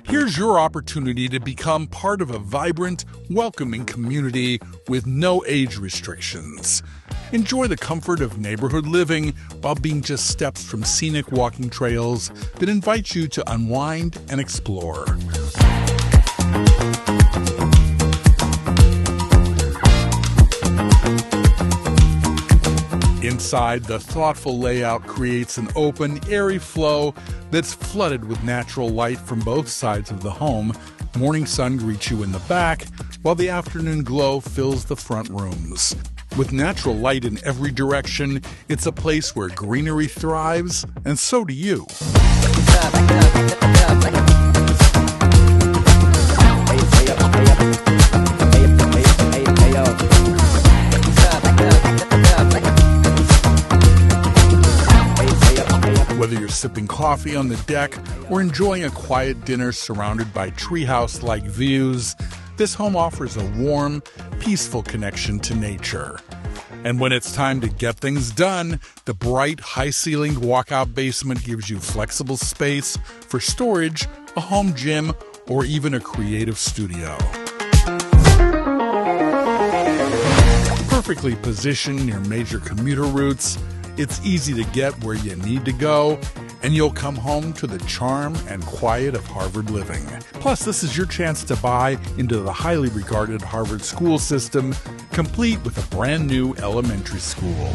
Here's your opportunity to become part of a vibrant, welcoming community with no age restrictions. Enjoy the comfort of neighborhood living while being just steps from scenic walking trails that invite you to unwind and explore. Inside, the thoughtful layout creates an open, airy flow that's flooded with natural light from both sides of the home. Morning sun greets you in the back, while the afternoon glow fills the front rooms. With natural light in every direction, it's a place where greenery thrives, and so do you. Whether you're sipping coffee on the deck or enjoying a quiet dinner surrounded by treehouse-like views, this home offers a warm, peaceful connection to nature. And when it's time to get things done, the bright, high-ceilinged walkout basement gives you flexible space for storage, a home gym, or even a creative studio. Perfectly positioned near major commuter routes, it's easy to get where you need to go, and you'll come home to the charm and quiet of Harvard living. Plus, this is your chance to buy into the highly regarded Harvard school system, complete with a brand new elementary school.